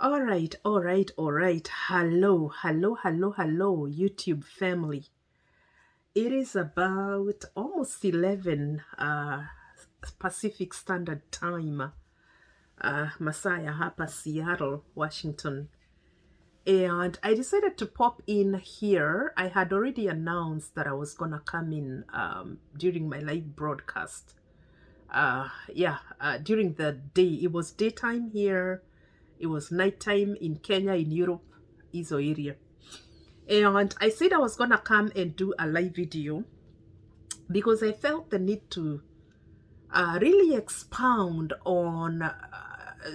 All right. Hello, YouTube family. It is about almost 11 Pacific Standard Time, Masaya hapa Seattle, Washington. And I decided to pop in here. I had already announced that I was going to come in during my live broadcast. During the day. It was daytime here. It was nighttime in Kenya, in Europe, Izo area. And I said I was going to come and do a live video because I felt the need to really expound on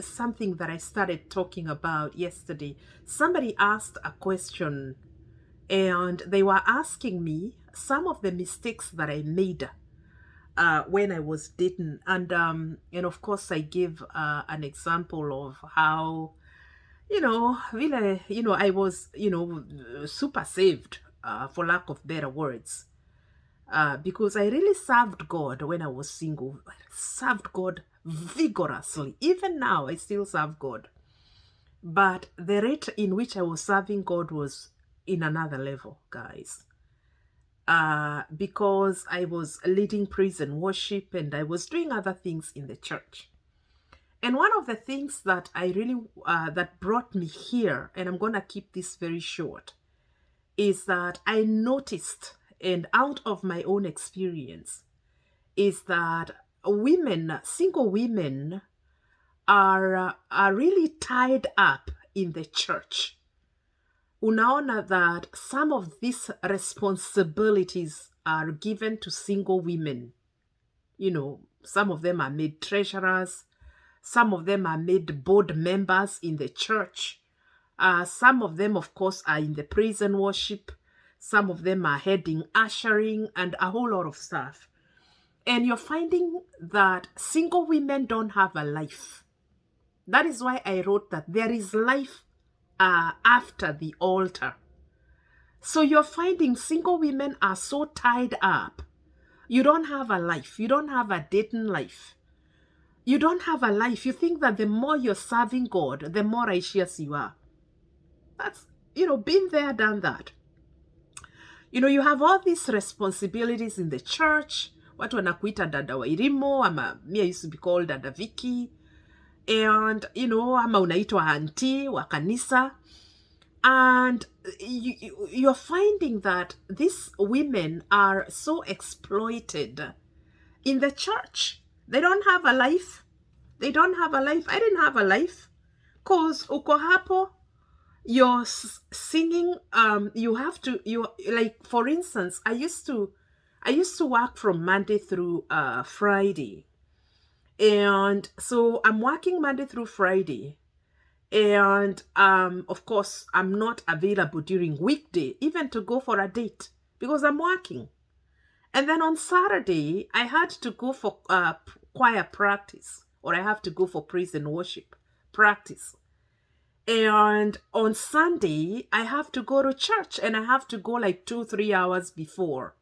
something that I started talking about yesterday. Somebody asked a question and they were asking me some of the mistakes that I made when I was dating. And of course, I give an example of how really, I was, super saved, for lack of better words, because I really served God when I was single. I served God vigorously. Even now, I still serve God. But the rate in which I was serving God was in another level, guys. Because I was leading praise and worship and I was doing other things in the church. And one of the things that I really, that brought me here, and I'm going to keep this very short, is that I noticed, and out of my own experience, is that single women are really tied up in the church. Unaona that some of these responsibilities are given to single women. Some of them are made treasurers. Some of them are made board members in the church. Some of them, of course, are in the praise and worship. Some of them are heading ushering and a whole lot of stuff. And you're finding that single women don't have a life. That is why I wrote that there is life after the altar. So you're finding single women are so tied up. You don't have a life. You don't have a dating life. You don't have a life. You think that the more you're serving God, the more righteous you are. That's, been there, done that. You have all these responsibilities in the church. Watu wanakuita dada wa Irimo, ama me I used to be called dada Vicky. And, ama unaitwa auntie wa kanisa. And you're finding that these women are so exploited in the church. They don't have a life. They don't have a life. I didn't have a life. Cause uko hapo, you're singing. You have to. Like, for instance, I used to work from Monday through Friday, and so I'm working Monday through Friday, and of course I'm not available during weekday even to go for a date because I'm working. And then on Saturday, I had to go for choir practice, or I have to go for praise and worship practice. And on Sunday, I have to go to church, and I have to go like 2-3 hours before.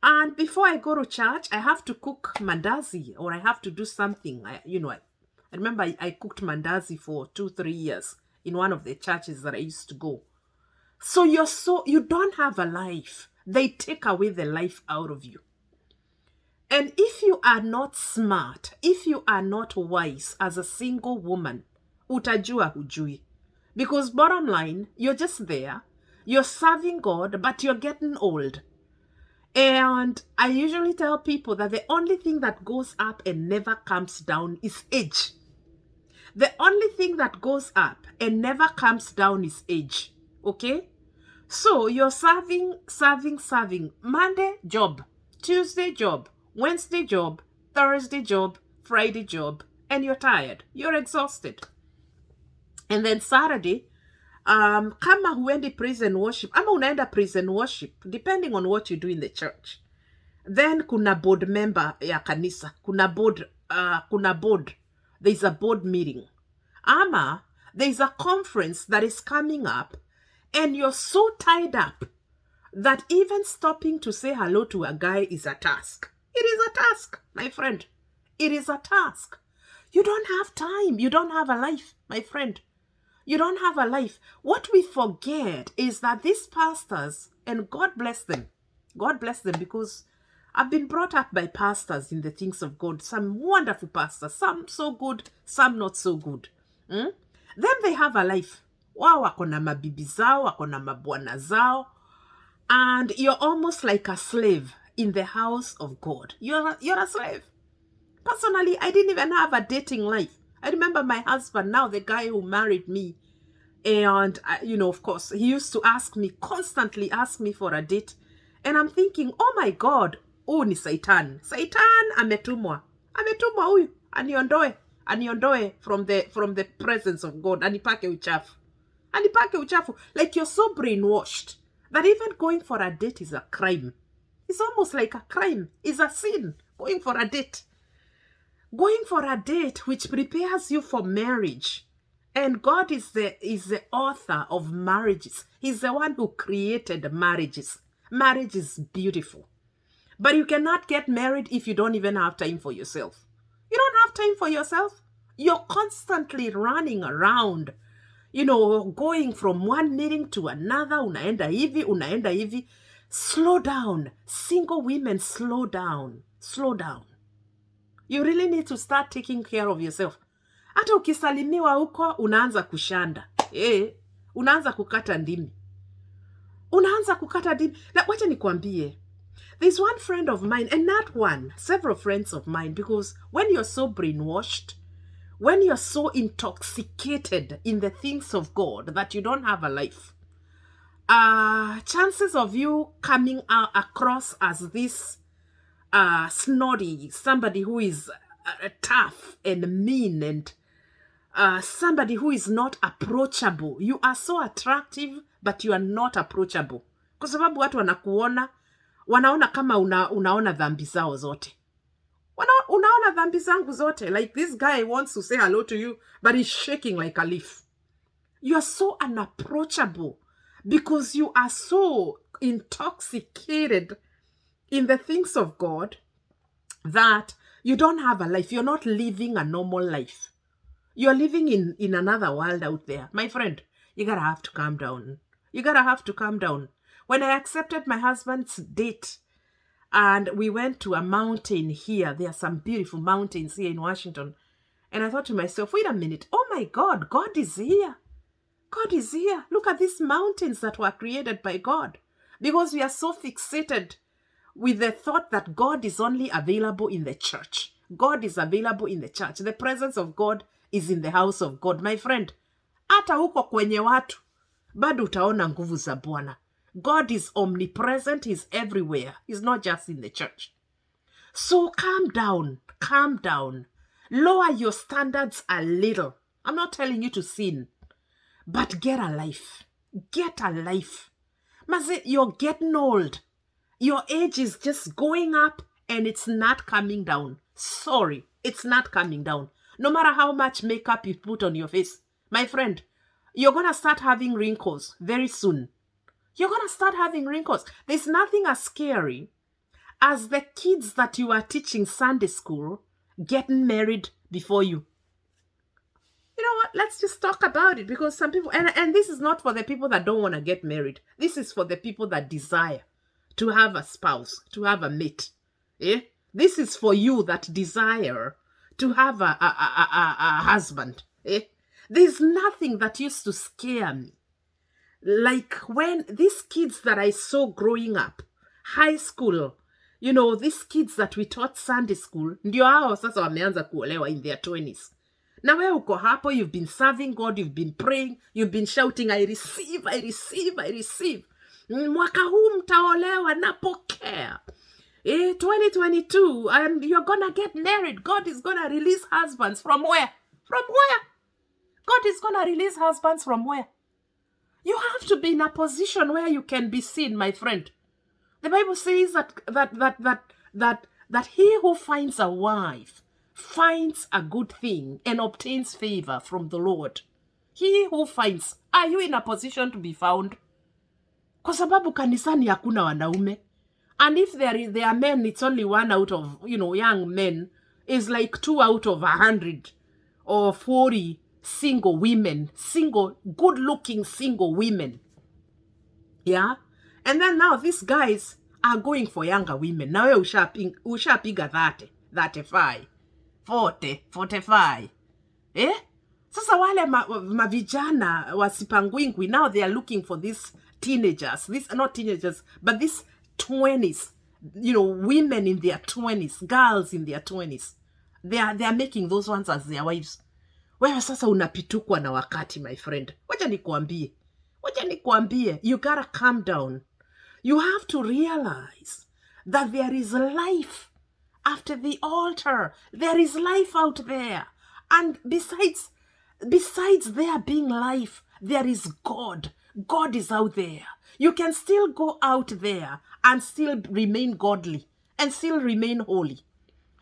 And before I go to church, I have to cook mandazi, or I have to do something. I remember I cooked mandazi for 2-3 years in one of the churches that I used to go. So you don't have a life. They take away the life out of you. And if you are not smart, if you are not wise as a single woman, utajua hujui. Because bottom line, you're just there. You're serving God, but you're getting old. And I usually tell people that the only thing that goes up and never comes down is age. The only thing that goes up and never comes down is age. Okay? So you're serving. Monday, job. Tuesday, job. Wednesday, job. Thursday, job. Friday, job. And you're tired. You're exhausted. And then Saturday, kama huendi praise and worship, ama unaenda praise and worship, depending on what you do in the church. Then kuna board member ya kanisa. Kuna board. There's a board meeting. Ama, there's a conference that is coming up, and you're so tied up that even stopping to say hello to a guy is a task. It is a task, my friend. It is a task. You don't have time. You don't have a life, my friend. You don't have a life. What we forget is that these pastors, and God bless them because I've been brought up by pastors in the things of God. Some wonderful pastors, some so good, some not so good. Then they have a life. Wao wako na mabibi zao, wako na mabwana zao, and you're almost like a slave in the house of God. You're a slave. Personally, I didn't even have a dating life. I remember my husband, now the guy who married me, and, of course, he used to constantly ask me for a date. And I'm thinking, oh my God, ni Satan. Satan ametumwa. Ametumwa huyu. Aniondoe from the presence of God. Anipake uchafu. Like you're so brainwashed that even going for a date is a crime. It's almost like a crime. It's a sin, going for a date. Going for a date which prepares you for marriage. And God is the author of marriages. He's the one who created marriages. Marriage is beautiful. But you cannot get married if you don't even have time for yourself. You don't have time for yourself. You're constantly running around, going from one meeting to another. Unaenda hivi. Slow down. Single women, slow down. Slow down. You really need to start taking care of yourself. Hata ukisalimiwa huko, unaanza kushanda. Unaanza kukata ndimi. Na wacha nikwambie, there's one friend of mine, and not one, several friends of mine, because when you're so brainwashed, when you're so intoxicated in the things of God that you don't have a life, chances of you coming across as this snotty, somebody who is tough and mean, and somebody who is not approachable. You are so attractive, but you are not approachable. Kwa sababu watu wanaona kama unaona dhambi zao zote. Unaona dhambi zangu zote. Like this guy wants to say hello to you, but he's shaking like a leaf. You are so unapproachable because you are so intoxicated in the things of God that you don't have a life. You're not living a normal life. You're living in another world out there. My friend, you gotta have to calm down. When I accepted my husband's date and we went to a mountain here, there are some beautiful mountains here in Washington. And I thought to myself, wait a minute. Oh my God, God is here. God is here. Look at these mountains that were created by God. Because we are so fixated with the thought that God is only available in the church. God is available in the church. The presence of God is in the house of God. My friend, hata huko kwenye watu, bado utaona nguvu za Bwana. God is omnipresent. He's everywhere. He's not just in the church. So calm down. Lower your standards a little. I'm not telling you to sin, but get a life. Maze, you're getting old. Your age is just going up and it's not coming down. Sorry, it's not coming down. No matter how much makeup you put on your face, my friend, you're going to start having wrinkles very soon. There's nothing as scary as the kids that you are teaching Sunday school getting married before you. You know what? Let's just talk about it, because some people, and this is not for the people that don't want to get married. This is for the people that desire to have a spouse, to have a mate. This is for you that desire to have a husband. There's nothing that used to scare me like when these kids that I saw growing up, high school, these kids that we taught Sunday school, ndio hao sasa wameanza kuolewa in their 20s. Na wewe uko hapo, you've been serving God, you've been praying, you've been shouting, I receive. Mwaka huu mtaolewa, napokea. 2022, and you're gonna get married. God is gonna release husbands from where? God is gonna release husbands from where? You have to be in a position where you can be seen, my friend. The Bible says that he who finds a wife finds a good thing and obtains favor from the Lord. He who finds. Are you in a position to be found? Kwa sababu kanisani hakuna wanaume. And if there are men, it's only one out of, young men, is like 2 out of 100 or 40 single women, good-looking single women. Yeah? And then now these guys are going for younger women. Now ushapiga 30, 35, 40, 45. Eh? Sasa wale mavijana wasipangwingwi, now they are looking for these teenagers. These are not teenagers, but these 20s. Women in their 20s, girls in their 20s. They are making those ones as their wives. Wewe sasa unapitukwa na wakati, my friend. Wacha nikwambie, you gotta calm down. You have to realize that there is life after the altar. There is life out there. And besides there being life, there is God. God is out there. You can still go out there and still remain godly and still remain holy.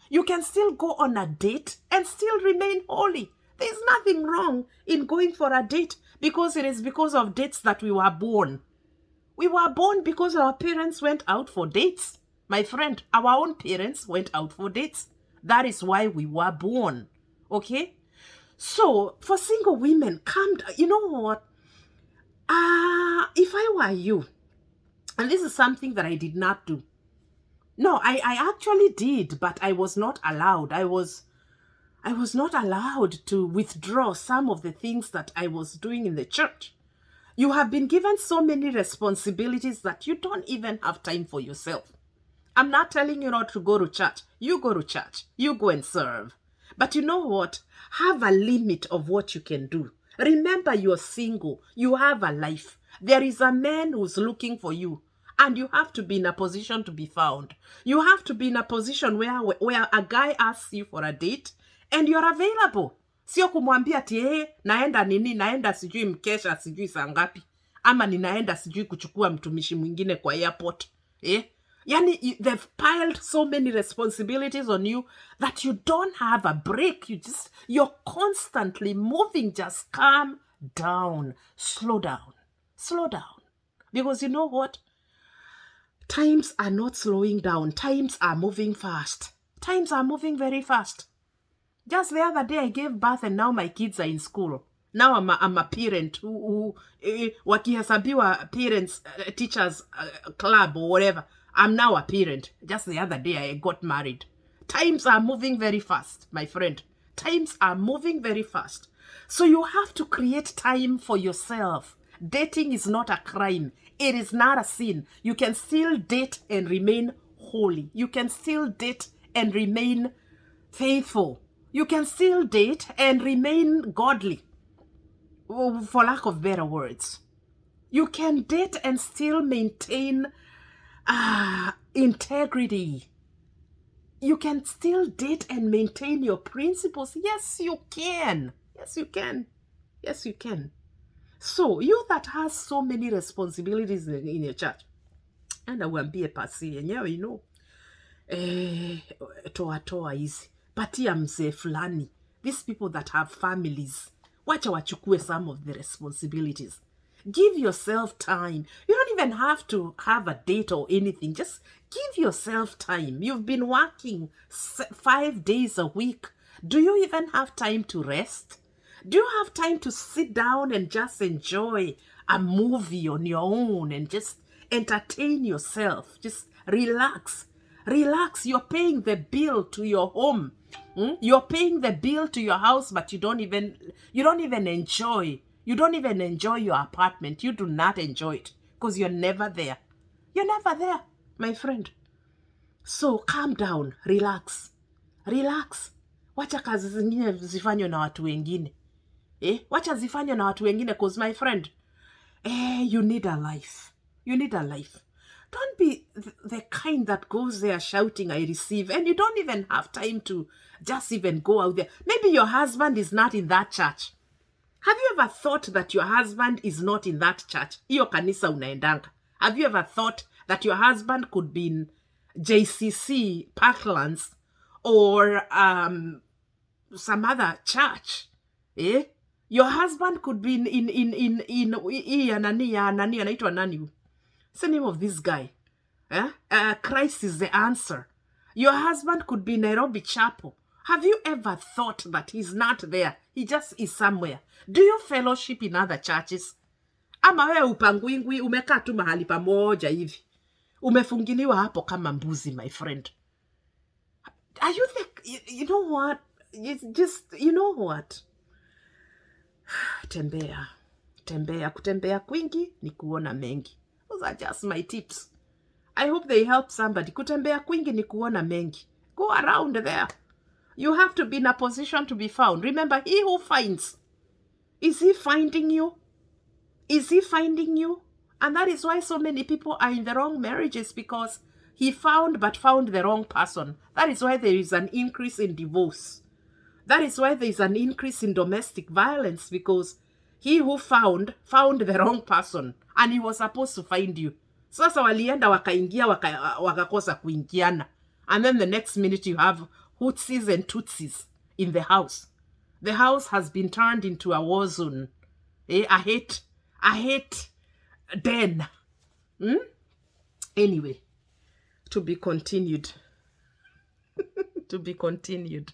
You can still go on a date and still remain holy. There's nothing wrong in going for a date, because it is because of dates that we were born. We were born because our parents went out for dates. My friend, our own parents went out for dates. That is why we were born. Okay? So, for single women, you know what? If I were you, and this is something that I did not do. No, I actually did, but I was not allowed. I was not allowed to withdraw some of the things that I was doing in the church. You have been given so many responsibilities that you don't even have time for yourself. I'm not telling you not to go to church. You go to church. You go and serve. But you know what? Have a limit of what you can do. Remember, you're single. You have a life. There is a man who's looking for you. And you have to be in a position to be found. You have to be in a position where a guy asks you for a date and you're available. Sio kumwambia ati naenda sijui mkesha sijui saa ngapi, ama ninaenda sijui kuchukua mtumishi mwingine kwa airport. Yani, they've piled so many responsibilities on you that you don't have a break. You're constantly moving. Just calm down. Slow down. Because you know what? Times are not slowing down. Times are moving fast. Times are moving very fast. Just the other day I gave birth and now my kids are in school. Now I'm a parent who wakihesabiwa parents, teachers club or whatever. I'm now a parent. Just the other day I got married. Times are moving very fast, my friend. Times are moving very fast. So you have to create time for yourself. Dating is not a crime. It is not a sin. You can still date and remain holy. You can still date and remain faithful. You can still date and remain godly, for lack of better words. You can date and still maintain integrity. You can still date and maintain your principles. Yes, you can. Yes, you can. Yes, you can. So, you that has so many responsibilities in your church, and I will be a pasi, and yeah, you know, toa easy. Patia mzee fulani. These people that have families, wacha wachukue some of the responsibilities. Give yourself time. You don't even have to have a date or anything. Just give yourself time. You've been working 5 days a week. Do you even have time to rest? Do you have time to sit down and just enjoy a movie on your own and just entertain yourself? Just relax. Relax. You're paying the bill to your home. You're paying the bill to your house, but you don't even enjoy. You don't even enjoy your apartment. You do not enjoy it because you're never there. You're never there, my friend. So calm down, relax. Wacha kazi zingine zifanywe na watu wengine. Wacha zifanywe na watu wengine, because my friend, you need a life. You need a life. Don't be the kind that goes there shouting, I receive, and you don't even have time to just even go out there. Maybe your husband is not in that church. Have you ever thought that your husband is not in that church? Iyo kanisa unaendanga. Have you ever thought that your husband could be in JCC, Parklands, or some other church? Your husband could be in anaitwa nani? What's the name of this guy? Christ is the answer. Your husband could be in Nairobi Chapel. Have you ever thought that he's not there? He just is somewhere. Do you fellowship in other churches? Ama wewe upangwingwi umekaa tu mahali pamoja hivi. Umefungiliwa hapo kama mbuzi, my friend. Are you you know what? It's just, you know what? Tembea. Tembea. Kutembea kwingi ni kuona mengi. Those are just my tips. I hope they help somebody. Kutembea kwingi ni kuona mengi. Go around there. You have to be in a position to be found. Remember, he who finds, is he finding you? Is he finding you? And that is why so many people are in the wrong marriages, because he found but found the wrong person. That is why there is an increase in divorce. That is why there is an increase in domestic violence, because he who found the wrong person, and he was supposed to find you. Sasa walienda wakaingia wakakosa kuingiana. And then the next minute you have Hutsis and Tutsis in the house. The house has been turned into a war zone. I hate den. Anyway, to be continued. To be continued.